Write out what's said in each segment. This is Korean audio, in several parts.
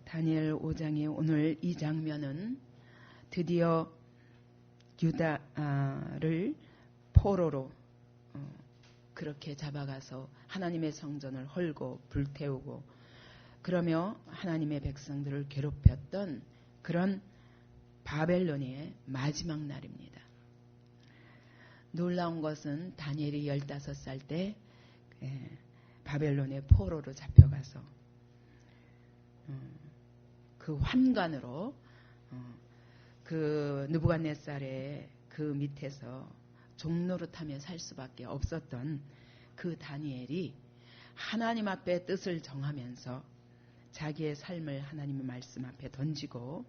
다니엘 5장의 오늘 이 장면은 드디어 유다를 포로로 그렇게 잡아가서 하나님의 성전을 헐고 불태우고 그러며 하나님의 백성들을 괴롭혔던 그런 바벨론의 마지막 날입니다. 놀라운 것은 다니엘이 15살 때 바벨론의 포로로 잡혀가서 그 환관으로 그 느부갓네살의 그 밑에서 종노릇하며 살 수밖에 없었던 그 다니엘이 하나님 앞에 뜻을 정하면서 자기의 삶을 하나님의 말씀 앞에 던지고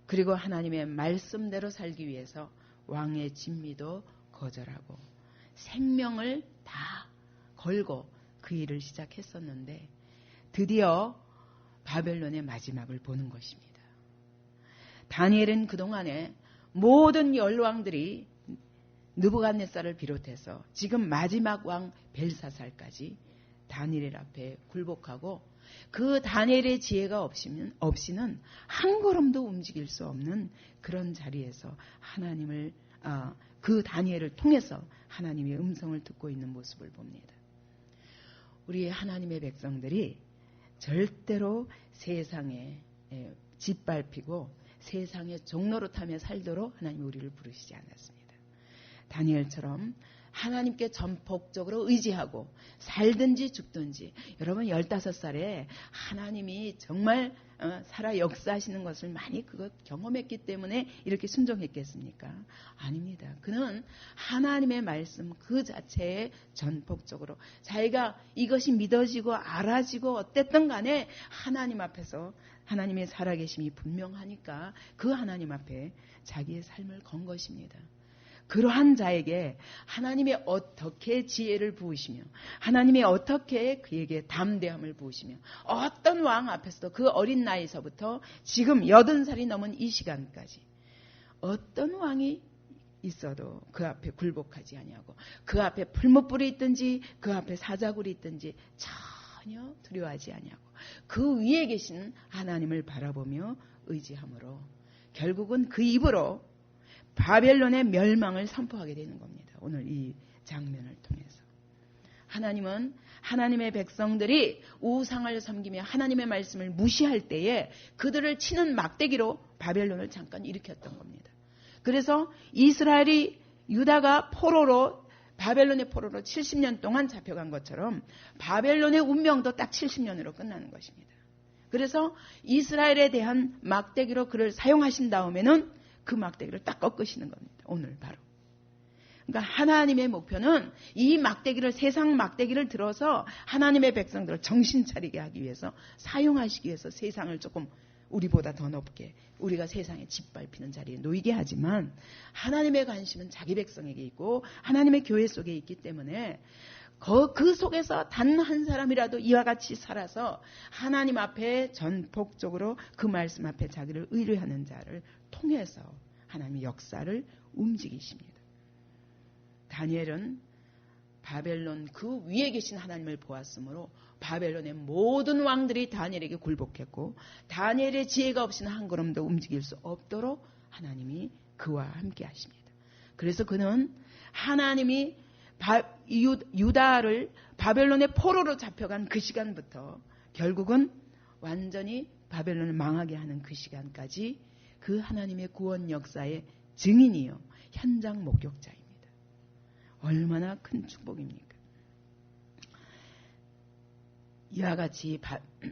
그리고 하나님의 말씀대로 살기 위해서 왕의 진미도 거절하고 생명을 다 걸고 그 일을 시작했었는데 드디어 바벨론의 마지막을 보는 것입니다. 다니엘은 그동안에 모든 열왕들이 느부갓네살을 비롯해서 지금 마지막 왕 벨사살까지 다니엘 앞에 굴복하고 그 다니엘의 지혜가 없이는 한 걸음도 움직일 수 없는 그런 자리에서 하나님을 그 다니엘을 통해서 하나님의 음성을 듣고 있는 모습을 봅니다. 우리 하나님의 백성들이 절대로 세상에 짓밟히고 세상에 종노릇하며 살도록 하나님 우리를 부르시지 않았습니다. 다니엘처럼 하나님께 전폭적으로 의지하고 살든지 죽든지 여러분 15살에 하나님이 정말 살아 역사하시는 것을 많이 그것 경험했기 때문에 이렇게 순종했겠습니까? 아닙니다. 그는 하나님의 말씀 그 자체에 전폭적으로 자기가 이것이 믿어지고 알아지고 어땠든 간에 하나님 앞에서 하나님의 살아계심이 분명하니까 그 하나님 앞에 자기의 삶을 건 것입니다. 그러한 자에게 하나님이 어떻게 지혜를 부으시며 하나님이 어떻게 그에게 담대함을 부으시며 어떤 왕 앞에서도 그 어린 나이서부터 지금 80살이 넘은 이 시간까지 어떤 왕이 있어도 그 앞에 굴복하지 아니하고 그 앞에 풀무불이 있든지 그 앞에 사자굴이 있든지 전혀 두려워하지 아니하고 그 위에 계신 하나님을 바라보며 의지함으로 결국은 그 입으로 바벨론의 멸망을 선포하게 되는 겁니다. 오늘 이 장면을 통해서. 하나님은 하나님의 백성들이 우상을 섬기며 하나님의 말씀을 무시할 때에 그들을 치는 막대기로 바벨론을 잠깐 일으켰던 겁니다. 그래서 이스라엘이 유다가 포로로 바벨론의 포로로 70년 동안 잡혀간 것처럼 바벨론의 운명도 딱 70년으로 끝나는 것입니다. 그래서 이스라엘에 대한 막대기로 그를 사용하신 다음에는 그 막대기를 딱 꺾으시는 겁니다. 오늘 바로. 그러니까 하나님의 목표는 이 막대기를 세상 막대기를 들어서 하나님의 백성들을 정신 차리게 하기 위해서 사용하시기 위해서 세상을 조금 우리보다 더 높게 우리가 세상에 짓밟히는 자리에 놓이게 하지만 하나님의 관심은 자기 백성에게 있고 하나님의 교회 속에 있기 때문에 그 속에서 단 한 사람이라도 이와 같이 살아서 하나님 앞에 전폭적으로 그 말씀 앞에 자기를 의뢰하는 자를 통해서 하나님의 역사를 움직이십니다. 다니엘은 바벨론 그 위에 계신 하나님을 보았으므로 바벨론의 모든 왕들이 다니엘에게 굴복했고 다니엘의 지혜가 없이는 한 걸음도 움직일 수 없도록 하나님이 그와 함께 하십니다. 그래서 그는 하나님이 유다를 바벨론의 포로로 잡혀간 그 시간부터 결국은 완전히 바벨론을 망하게 하는 그 시간까지 그 하나님의 구원 역사의 증인이요 현장 목격자입니다. 얼마나 큰 축복입니까? 이와 같이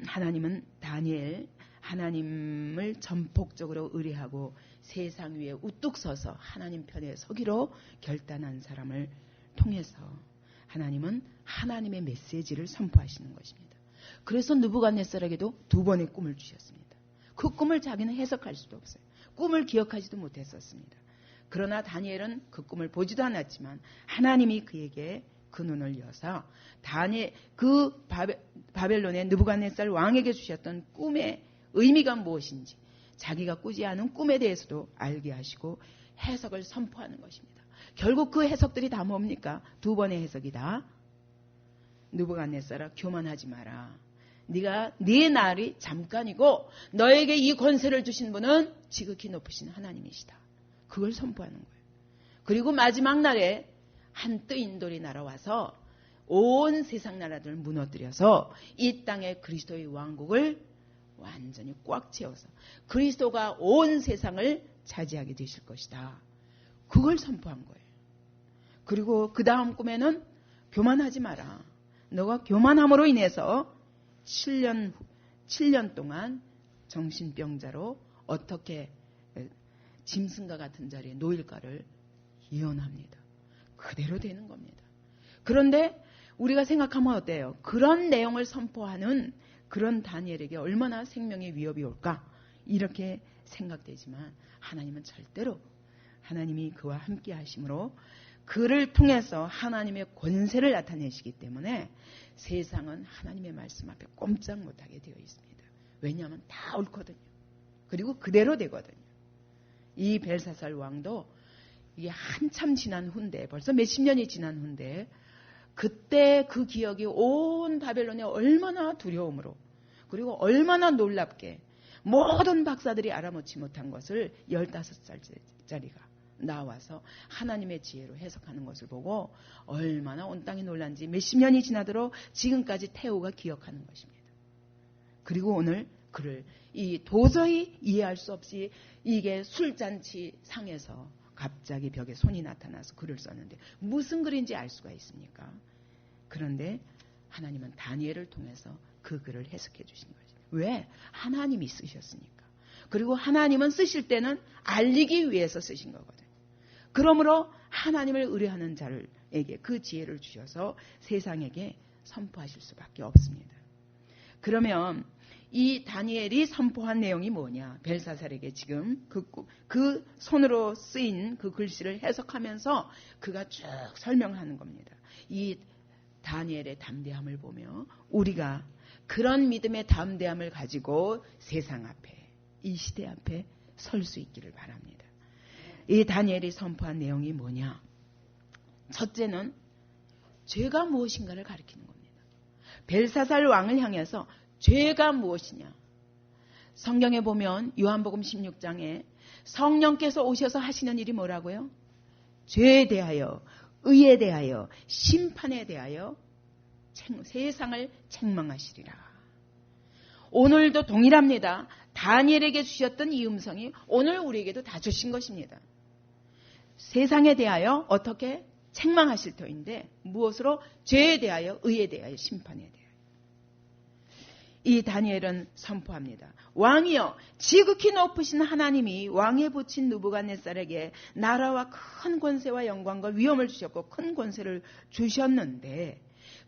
하나님은 다니엘 하나님을 전폭적으로 의뢰하고 세상 위에 우뚝 서서 하나님 편에 서기로 결단한 사람을 통해서 하나님은 하나님의 메시지를 선포하시는 것입니다. 그래서 느부갓네살에게도 2번의 꿈을 주셨습니다. 그 꿈을 자기는 해석할 수도 없어요. 꿈을 기억하지도 못했었습니다. 그러나 다니엘은 그 꿈을 보지도 않았지만 하나님이 그에게 그 눈을 여서 그 바벨론의 느부갓네살 왕에게 주셨던 꿈의 의미가 무엇인지 자기가 꾸지 않은 꿈에 대해서도 알게 하시고 해석을 선포하는 것입니다. 결국 그 해석들이 다 뭡니까? 2번의 해석이다. 느부갓네살아 교만하지 마라. 네가 네 날이 잠깐이고 너에게 이 권세를 주신 분은 지극히 높으신 하나님이시다. 그걸 선포하는 거예요. 그리고 마지막 날에 한 뜨인 돌이 날아와서 온 세상 나라들을 무너뜨려서 이 땅에 그리스도의 왕국을 완전히 꽉 채워서 그리스도가 온 세상을 차지하게 되실 것이다. 그걸 선포한 거예요. 그리고 그 다음 꿈에는 교만하지 마라. 너가 교만함으로 인해서 7년 동안 정신병자로 어떻게 짐승과 같은 자리에 놓일까를 예언합니다. 그대로 되는 겁니다. 그런데 우리가 생각하면 어때요? 그런 내용을 선포하는 그런 다니엘에게 얼마나 생명의 위협이 올까? 이렇게 생각되지만 하나님은 절대로 하나님이 그와 함께 하심으로 그를 통해서 하나님의 권세를 나타내시기 때문에 세상은 하나님의 말씀 앞에 꼼짝 못하게 되어 있습니다. 왜냐하면 다 옳거든요. 그리고 그대로 되거든요. 이 벨사살 왕도 이게 한참 지난 후인데 벌써 몇십 년이 지난 후인데 그때 그 기억이 온 바벨론에 얼마나 두려움으로 그리고 얼마나 놀랍게 모든 박사들이 알아먹지 못한 것을 15살짜리가 나와서 하나님의 지혜로 해석하는 것을 보고 얼마나 온 땅이 놀란지 몇십 년이 지나도록 지금까지 태우가 기억하는 것입니다. 그리고 오늘 그를 이 도저히 이해할 수 없이 이게 술잔치 상에서 갑자기 벽에 손이 나타나서 글을 썼는데 무슨 글인지 알 수가 있습니까? 그런데 하나님은 다니엘을 통해서 그 글을 해석해 주신 거죠. 왜? 하나님이 쓰셨으니까. 그리고 하나님은 쓰실 때는 알리기 위해서 쓰신 거거든요. 그러므로 하나님을 의뢰하는 자에게 그 지혜를 주셔서 세상에게 선포하실 수밖에 없습니다. 그러면 이 다니엘이 선포한 내용이 뭐냐? 벨사살에게 지금 그 손으로 쓰인 그 글씨를 해석하면서 그가 쭉 설명하는 겁니다. 이 다니엘의 담대함을 보며 우리가 그런 믿음의 담대함을 가지고 세상 앞에 이 시대 앞에 설 수 있기를 바랍니다. 이 다니엘이 선포한 내용이 뭐냐? 첫째는 죄가 무엇인가를 가리키는 겁니다. 벨사살 왕을 향해서 죄가 무엇이냐? 성경에 보면 요한복음 16장에 성령께서 오셔서 하시는 일이 뭐라고요? 죄에 대하여, 의에 대하여, 심판에 대하여 세상을 책망하시리라. 오늘도 동일합니다. 다니엘에게 주셨던 이 음성이 오늘 우리에게도 다 주신 것입니다. 세상에 대하여 어떻게 책망하실 터인데 무엇으로? 죄에 대하여, 의에 대하여, 심판에 대하여. 이 다니엘은 선포합니다. 왕이여, 지극히 높으신 하나님이 왕에 붙인 느부갓네살에게 나라와 큰 권세와 영광과 위엄을 주셨고 큰 권세를 주셨는데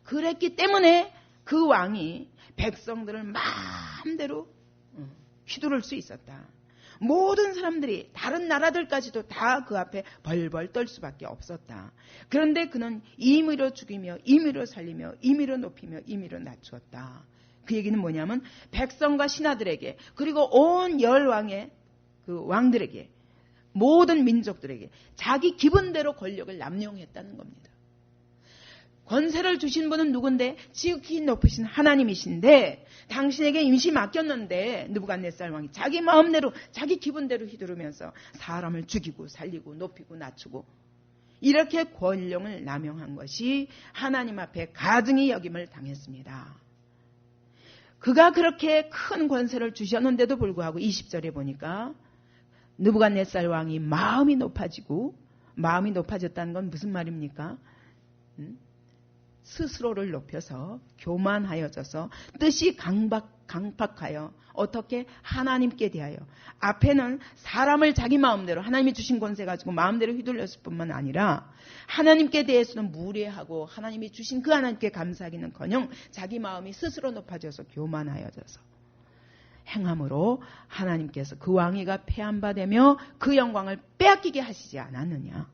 그랬기 때문에 그 왕이 백성들을 마음대로 휘두를 수 있었다. 모든 사람들이 다른 나라들까지도 다 그 앞에 벌벌 떨 수밖에 없었다. 그런데 그는 임의로 죽이며 임의로 살리며 임의로 높이며 임의로 낮추었다. 그 얘기는 뭐냐면 백성과 신하들에게 그리고 온 열왕의 그 왕들에게 모든 민족들에게 자기 기분대로 권력을 남용했다는 겁니다. 권세를 주신 분은 누군데? 지극히 높으신 하나님이신데 당신에게 임시 맡겼는데 느부갓네살 왕이 자기 마음대로 자기 기분대로 휘두르면서 사람을 죽이고 살리고 높이고 낮추고 이렇게 권력을 남용한 것이 하나님 앞에 가증히 여김을 당했습니다. 그가 그렇게 큰 권세를 주셨는데도 불구하고 20절에 보니까 느부갓네살 왕이 마음이 높아졌다는 건 무슨 말입니까? 스스로를 높여서 교만하여져서 뜻이 강박하여 어떻게 하나님께 대하여 앞에는 사람을 자기 마음대로 하나님이 주신 권세 가지고 마음대로 휘둘렸을 뿐만 아니라 하나님께 대해서는 무례하고 하나님이 주신 그 하나님께 감사하기는커녕 자기 마음이 스스로 높아져서 교만하여져서 행함으로 하나님께서 그 왕위가 폐한바되며 그 영광을 빼앗기게 하시지 않았느냐.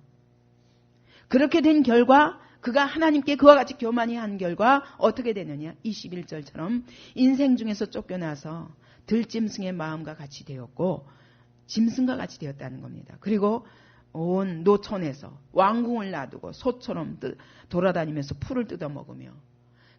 그렇게 된 결과 그가 하나님께 그와 같이 교만히 한 결과 어떻게 되느냐. 21절처럼 인생 중에서 쫓겨나서 들짐승의 마음과 같이 되었고 짐승과 같이 되었다는 겁니다. 그리고 온 노천에서 왕궁을 놔두고 소처럼 돌아다니면서 풀을 뜯어먹으며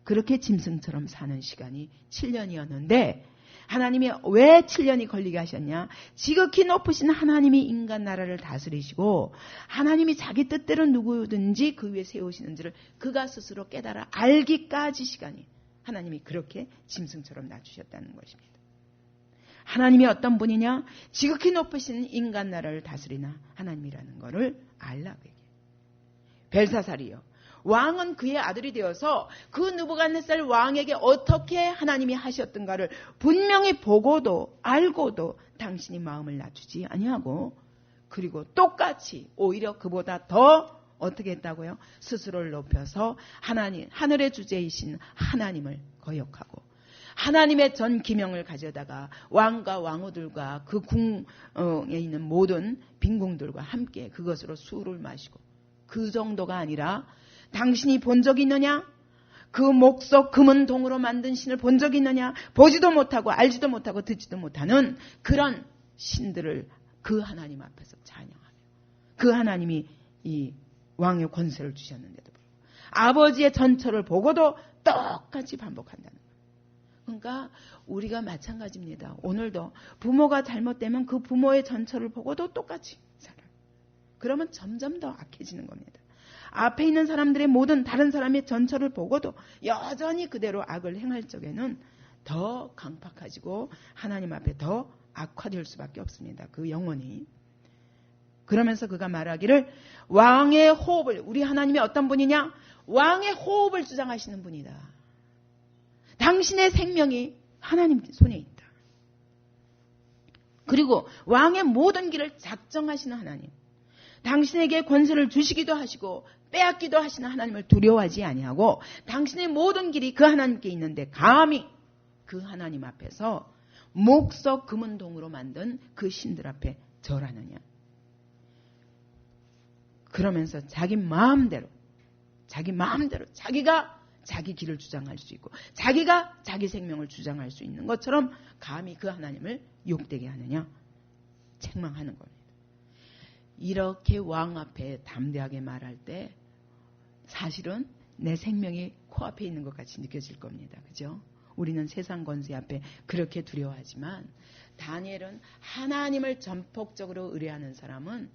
그렇게 짐승처럼 사는 시간이 7년이었는데 하나님이 왜 7년이 걸리게 하셨냐? 지극히 높으신 하나님이 인간 나라를 다스리시고 하나님이 자기 뜻대로 누구든지 그 위에 세우시는지를 그가 스스로 깨달아 알기까지 시간이 하나님이 그렇게 짐승처럼 낮추셨다는 것입니다. 하나님이 어떤 분이냐? 지극히 높으신 인간 나라를 다스리는 하나님이라는 것을 알라고 얘기해요. 벨사살이요. 왕은 그의 아들이 되어서 그 느부갓네살 왕에게 어떻게 하나님이 하셨던가를 분명히 보고도 알고도 당신이 마음을 낮추지 아니하고 그리고 똑같이 오히려 그보다 더 어떻게 했다고요? 스스로를 높여서 하나님, 하늘의 주제이신 하나님을 거역하고 하나님의 전 기명을 가져다가 왕과 왕후들과 그 궁에 있는 모든 빈궁들과 함께 그것으로 술을 마시고 그 정도가 아니라 당신이 본 적이 있느냐? 그 목석 금은 동으로 만든 신을 본 적이 있느냐? 보지도 못하고 알지도 못하고 듣지도 못하는 그런 신들을 그 하나님 앞에서 찬양하며 그 하나님이 이 왕의 권세를 주셨는데도 불구하고 아버지의 전처를 보고도 똑같이 반복한다는 거예요. 그러니까 우리가 마찬가지입니다. 오늘도 부모가 잘못되면 그 부모의 전처를 보고도 똑같이 살아요. 그러면 점점 더 악해지는 겁니다. 앞에 있는 사람들의 모든 다른 사람의 전처를 보고도 여전히 그대로 악을 행할 적에는 더 강팍해지고 하나님 앞에 더 악화될 수밖에 없습니다. 그 영혼이. 그러면서 그가 말하기를 왕의 호흡을 우리 하나님이 어떤 분이냐? 왕의 호흡을 주장하시는 분이다. 당신의 생명이 하나님 손에 있다. 그리고 왕의 모든 길을 작정하시는 하나님. 당신에게 권세를 주시기도 하시고 빼앗기도 하시는 하나님을 두려워하지 아니하고 당신의 모든 길이 그 하나님께 있는데 감히 그 하나님 앞에서 목석 금은동으로 만든 그 신들 앞에 절하느냐. 그러면서 자기 마음대로 자기가 자기 길을 주장할 수 있고 자기가 자기 생명을 주장할 수 있는 것처럼 감히 그 하나님을 욕되게 하느냐. 책망하는 겁니다. 이렇게 왕 앞에 담대하게 말할 때 사실은 내 생명이 코앞에 있는 것 같이 느껴질 겁니다. 그죠? 우리는 세상 권세 앞에 그렇게 두려워하지만 다니엘은 하나님을 전폭적으로 의뢰하는 사람은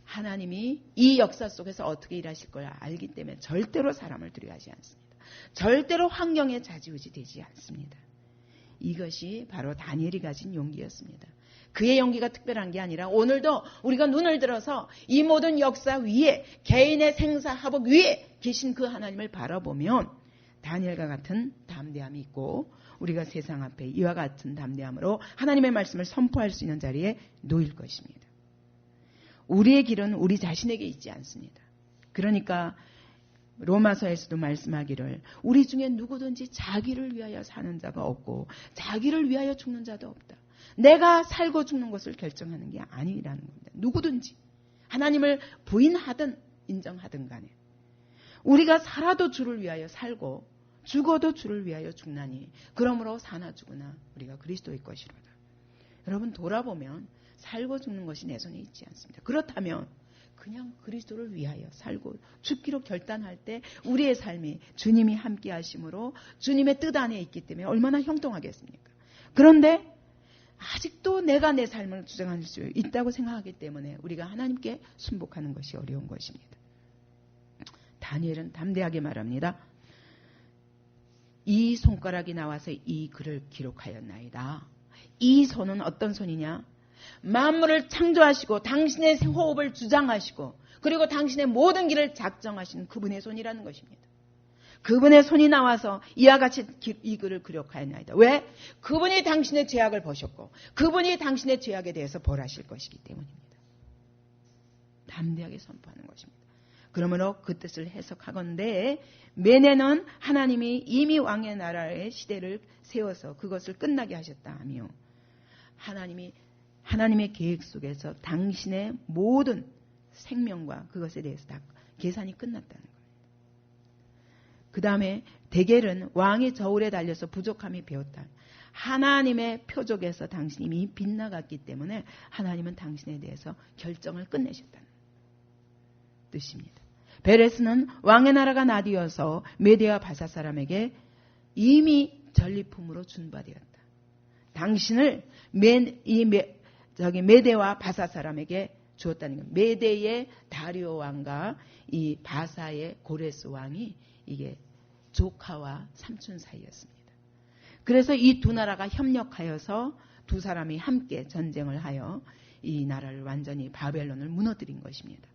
하나님이 이 역사 속에서 어떻게 일하실 걸 알기 때문에 절대로 사람을 두려워하지 않습니다. 절대로 환경에 좌지우지 되지 않습니다. 이것이 바로 다니엘이 가진 용기였습니다. 그의 용기가 특별한 게 아니라 오늘도 우리가 눈을 들어서 이 모든 역사 위에 개인의 생사화복 위에 계신 그 하나님을 바라보면 다니엘과 같은 담대함이 있고 우리가 세상 앞에 이와 같은 담대함으로 하나님의 말씀을 선포할 수 있는 자리에 놓일 것입니다. 우리의 길은 우리 자신에게 있지 않습니다. 그러니까 로마서에서도 말씀하기를 우리 중에 누구든지 자기를 위하여 사는 자가 없고 자기를 위하여 죽는 자도 없다. 내가 살고 죽는 것을 결정하는 게 아니라는 겁니다. 누구든지 하나님을 부인하든 인정하든 간에 우리가 살아도 주를 위하여 살고 죽어도 주를 위하여 죽나니 그러므로 사나 죽으나 우리가 그리스도의 것이로다. 여러분 돌아보면 살고 죽는 것이 내 손에 있지 않습니다. 그렇다면 그냥 그리스도를 위하여 살고 죽기로 결단할 때 우리의 삶이 주님이 함께 하심으로 주님의 뜻 안에 있기 때문에 얼마나 형통하겠습니까? 그런데 아직도 내가 내 삶을 주장할 수 있다고 생각하기 때문에 우리가 하나님께 순복하는 것이 어려운 것입니다. 다니엘은 담대하게 말합니다. 이 손가락이 나와서 이 글을 기록하였나이다. 이 손은 어떤 손이냐? 만물을 창조하시고 당신의 호흡을 주장하시고 그리고 당신의 모든 길을 작정하신 그분의 손이라는 것입니다. 그분의 손이 나와서 이와 같이 이 글을 기록하였나이다. 왜? 그분이 당신의 죄악을 보셨고 그분이 당신의 죄악에 대해서 벌하실 것이기 때문입니다. 담대하게 선포하는 것입니다. 그러므로 그 뜻을 해석하건대 메네는 하나님이 이미 왕의 나라의 시대를 세워서 그것을 끝나게 하셨다 하며 하나님의 계획 속에서 당신의 모든 생명과 그것에 대해서 다 계산이 끝났다는 거예요. 그 다음에 데겔은 왕이 저울에 달려서 부족함이 배웠다. 하나님의 표적에서 당신이 이미 빗나갔기 때문에 하나님은 당신에 대해서 결정을 끝내셨다는 뜻입니다. 베레스는 왕의 나라가 나뉘어서 메대와 바사 사람에게 이미 전리품으로 준 바 되었다. 당신을 메대와 바사 사람에게 주었다는 것. 메대의 다리오 왕과 이 바사의 고레스 왕이 이게 조카와 삼촌 사이였습니다. 그래서 이 두 나라가 협력하여서 두 사람이 함께 전쟁을 하여 이 나라를 완전히 바벨론을 무너뜨린 것입니다.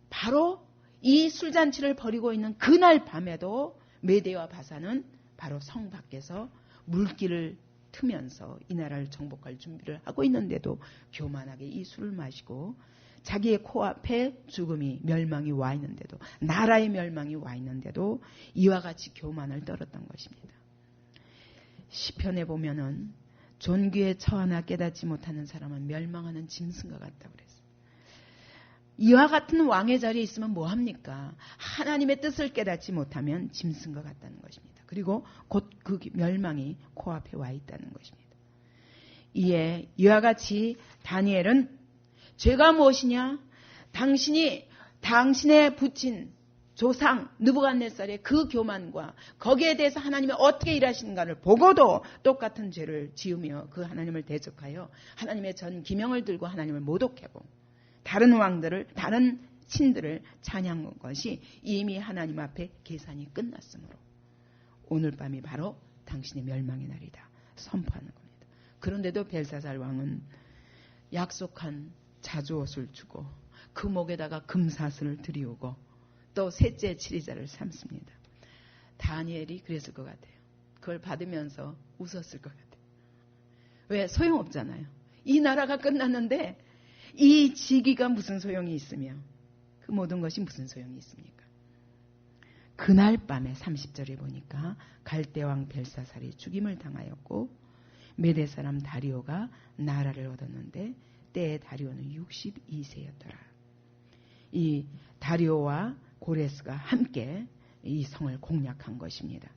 바로 이 술잔치를 벌이고 있는 그날 밤에도 메대와 바사는 바로 성 밖에서 물길을 트면서 이 나라를 정복할 준비를 하고 있는데도 교만하게 이 술을 마시고 자기의 코앞에 죽음이 멸망이 와 있는데도 나라의 멸망이 와 있는데도 이와 같이 교만을 떨었던 것입니다. 시편에 보면은 존귀에 처하나 깨닫지 못하는 사람은 멸망하는 짐승과 같다고 그랬어요. 이와 같은 왕의 자리에 있으면 뭐합니까? 하나님의 뜻을 깨닫지 못하면 짐승과 같다는 것입니다. 그리고 곧 그 멸망이 코앞에 와 있다는 것입니다. 이에 이와 같이 다니엘은 죄가 무엇이냐? 당신의 붙인 조상 느부갓네살의 그 교만과 거기에 대해서 하나님이 어떻게 일하시는가를 보고도 똑같은 죄를 지으며 그 하나님을 대적하여 하나님의 전 기명을 들고 하나님을 모독하고 다른 왕들을 다른 신들을 찬양한 것이 이미 하나님 앞에 계산이 끝났으므로 오늘 밤이 바로 당신의 멸망의 날이다 선포하는 겁니다. 그런데도 벨사살 왕은 약속한 자주옷을 주고 그 목에다가 금사슬을 들이오고 또 셋째 치리자를 삼습니다. 다니엘이 그랬을 것 같아요. 그걸 받으면서 웃었을 것 같아요. 왜? 소용없잖아요. 이 나라가 끝났는데 이 직위가 무슨 소용이 있으며 그 모든 것이 무슨 소용이 있습니까? 그날 밤에 30절에 보니까 갈대왕 벨사살이 죽임을 당하였고 메대 사람 다리오가 나라를 얻었는데 때에 다리오는 62세였더라. 이 다리오와 고레스가 함께 이 성을 공략한 것입니다.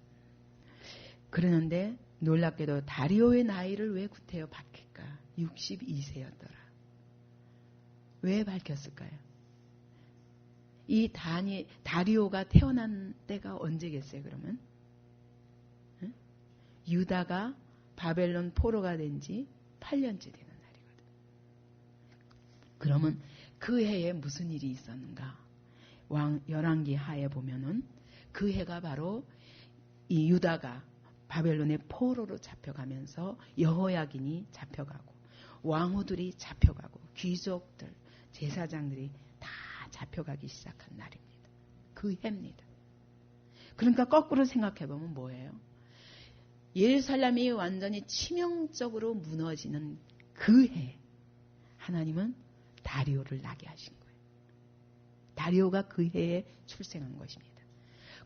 그러는데 놀랍게도 다리오의 나이를 왜 구태여 밝힐까? 62세였더라. 왜 밝혔을까요? 이 다리오가 태어난 때가 언제겠어요, 그러면? 응? 유다가 바벨론 포로가 된 지 8년째 되는 날이거든. 그러면 그 해에 무슨 일이 있었는가? 열왕기 하에 보면은 그 해가 바로 이 유다가 바벨론의 포로로 잡혀가면서 여호야긴이 잡혀가고 왕후들이 잡혀가고 귀족들, 제사장들이 다 잡혀가기 시작한 날입니다. 그 해입니다. 그러니까 거꾸로 생각해보면 뭐예요? 예루살렘이 완전히 치명적으로 무너지는 그 해 하나님은 다리오를 나게 하신 거예요. 다리오가 그 해에 출생한 것입니다.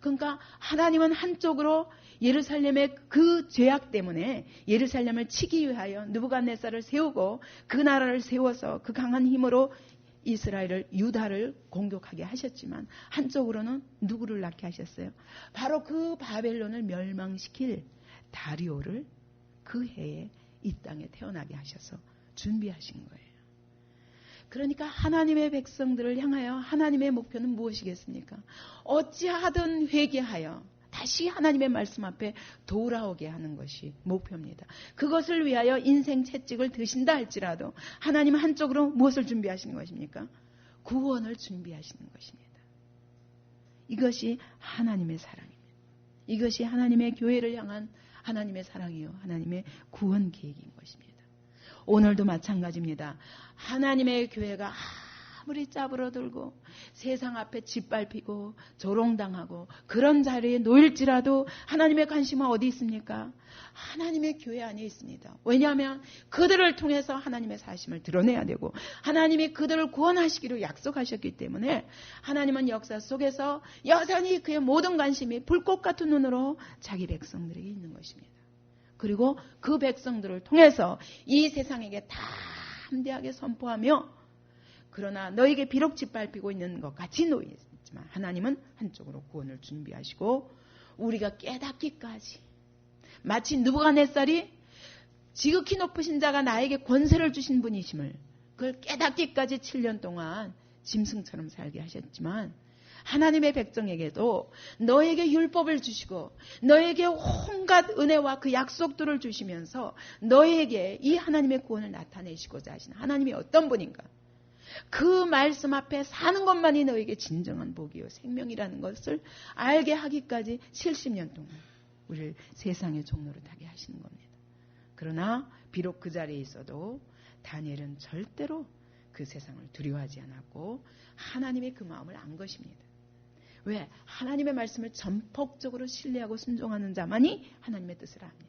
그러니까 하나님은 한쪽으로 예루살렘의 그 죄악 때문에 예루살렘을 치기 위하여 느부갓네살을 세우고 그 나라를 세워서 그 강한 힘으로 이스라엘을 유다를 공격하게 하셨지만 한쪽으로는 누구를 낳게 하셨어요? 바로 그 바벨론을 멸망시킬 다리오를 그 해에 이 땅에 태어나게 하셔서 준비하신 거예요. 그러니까 하나님의 백성들을 향하여 하나님의 목표는 무엇이겠습니까? 어찌하든 회개하여 다시 하나님의 말씀 앞에 돌아오게 하는 것이 목표입니다. 그것을 위하여 인생 채찍을 드신다 할지라도 하나님은 한쪽으로 무엇을 준비하시는 것입니까? 구원을 준비하시는 것입니다. 이것이 하나님의 사랑입니다. 이것이 하나님의 교회를 향한 하나님의 사랑이요 하나님의 구원 계획인 것입니다. 오늘도 마찬가지입니다. 하나님의 교회가 아무리 짜부러들고 세상 앞에 짓밟히고 조롱당하고 그런 자리에 놓일지라도 하나님의 관심은 어디 있습니까? 하나님의 교회 안에 있습니다. 왜냐하면 그들을 통해서 하나님의 사심을 드러내야 되고 하나님이 그들을 구원하시기로 약속하셨기 때문에 하나님은 역사 속에서 여전히 그의 모든 관심이 불꽃 같은 눈으로 자기 백성들에게 있는 것입니다. 그리고 그 백성들을 통해서 이 세상에게 담대하게 선포하며 그러나 너에게 비록 짓밟히고 있는 것 같이 놓이지만 하나님은 한쪽으로 구원을 준비하시고 우리가 깨닫기까지 마치 느부갓네살이 지극히 높으신 자가 나에게 권세를 주신 분이심을 그걸 깨닫기까지 7년 동안 짐승처럼 살게 하셨지만 하나님의 백성에게도 너에게 율법을 주시고 너에게 온갖 은혜와 그 약속들을 주시면서 너에게 이 하나님의 구원을 나타내시고자 하시는 하나님이 어떤 분인가? 그 말씀 앞에 사는 것만이 너에게 진정한 복이요 생명이라는 것을 알게 하기까지 70년 동안 우리를 세상의 종로로 타게 하시는 겁니다. 그러나 비록 그 자리에 있어도 다니엘은 절대로 그 세상을 두려워하지 않았고 하나님의 그 마음을 안 것입니다. 왜? 하나님의 말씀을 전폭적으로 신뢰하고 순종하는 자만이 하나님의 뜻을 압니다.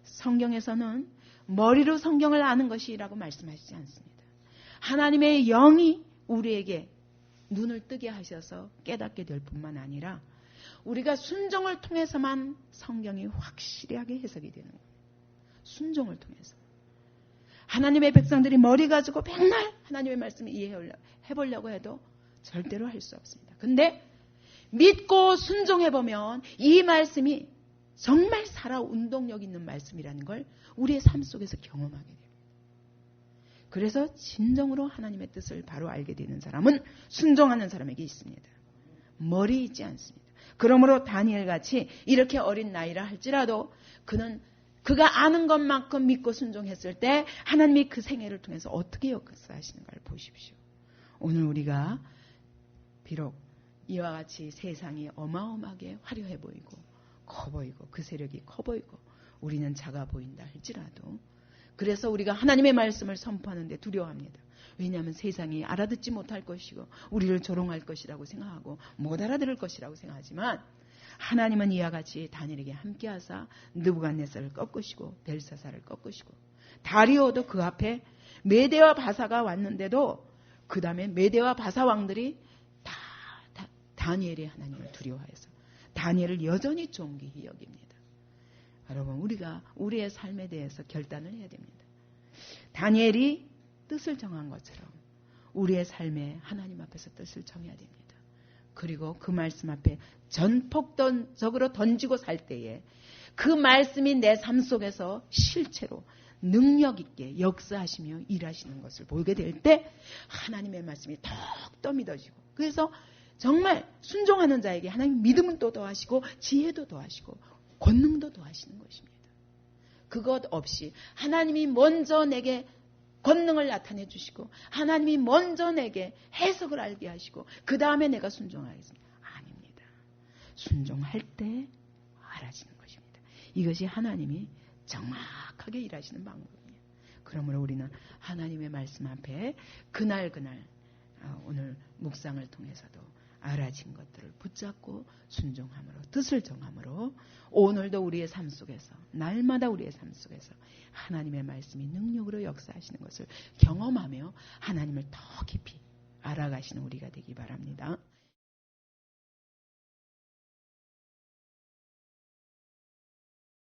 성경에서는 머리로 성경을 아는 것이라고 말씀하시지 않습니다. 하나님의 영이 우리에게 눈을 뜨게 하셔서 깨닫게 될 뿐만 아니라 우리가 순종을 통해서만 성경이 확실하게 해석이 되는 거예요. 순종을 통해서. 하나님의 백성들이 머리 가지고 맨날 하나님의 말씀을 이해해보려고 해도 절대로 할 수 없습니다. 근데 믿고 순종해보면 이 말씀이 정말 살아 운동력 있는 말씀이라는 걸 우리의 삶 속에서 경험하게 됩니다. 그래서 진정으로 하나님의 뜻을 바로 알게 되는 사람은 순종하는 사람에게 있습니다. 머리 있지 않습니다. 그러므로 다니엘같이 이렇게 어린 나이라 할지라도 그가 아는 것만큼 믿고 순종했을 때 하나님이 그 생애를 통해서 어떻게 역사하시는가를 보십시오. 오늘 우리가 비록 이와 같이 세상이 어마어마하게 화려해 보이고 커 보이고 그 세력이 커 보이고 우리는 작아 보인다 할지라도 그래서 우리가 하나님의 말씀을 선포하는데 두려워합니다. 왜냐하면 세상이 알아듣지 못할 것이고 우리를 조롱할 것이라고 생각하고 못 알아들을 것이라고 생각하지만 하나님은 이와 같이 다니엘에게 함께하사 느부갓네살을 꺾으시고 벨사살을 꺾으시고 다리오도 그 앞에 메대와 바사가 왔는데도 그 다음에 메대와 바사 왕들이 다 다니엘의 하나님을 두려워해서 다니엘을 여전히 존귀히 여깁니다. 여러분 우리가 우리의 삶에 대해서 결단을 해야 됩니다. 다니엘이 뜻을 정한 것처럼 우리의 삶에 하나님 앞에서 뜻을 정해야 됩니다. 그리고 그 말씀 앞에 전폭적으로 던지고 살 때에 그 말씀이 내 삶 속에서 실체로 능력 있게 역사하시며 일하시는 것을 보게 될 때 하나님의 말씀이 더욱더 믿어지고 그래서 정말 순종하는 자에게 하나님 믿음은 또 더하시고 지혜도 더하시고 권능도 더하시는 것입니다. 그것 없이 하나님이 먼저 내게 권능을 나타내 주시고 하나님이 먼저 내게 해석을 알게 하시고 그 다음에 내가 순종하겠습니다. 아닙니다. 순종할 때 알아지는 것입니다. 이것이 하나님이 정확하게 일하시는 방법입니다. 그러므로 우리는 하나님의 말씀 앞에 그날 오늘 묵상을 통해서도 알아진 것들을 붙잡고 순종함으로 뜻을 정함으로 오늘도 우리의 삶 속에서 날마다 우리의 삶 속에서 하나님의 말씀이 능력으로 역사하시는 것을 경험하며 하나님을 더 깊이 알아가시는 우리가 되기 바랍니다.